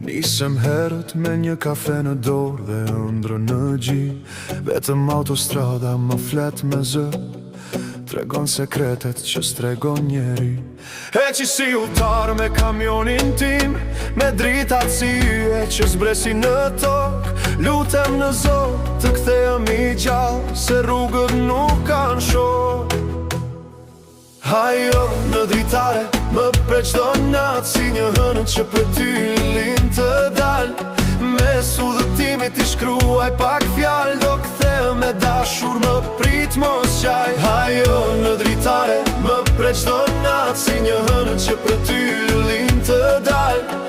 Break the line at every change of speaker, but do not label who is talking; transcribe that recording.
Nisem herët me një kafe në dorë dhe ëndrë në gji. Vetëm autostrada më flet me zë, tregon sekretet që s'tregon njeri. E që si utar me kamionin tim, me dritat si yje që zbresi në tokë. Lutem në Zot të kthehem i gjallë, se rrugët nuk kanë shokë. Hajo në dritare, më pre qdo natë, si një hënë që për ty lind të dalë. Me sudhëtimit i shkruaj pak fjallë, do kthehem me dashur, më prit mos qaj. Hajo në dritare, më pre qdo natë, si një hënë që për ty lind të dalë.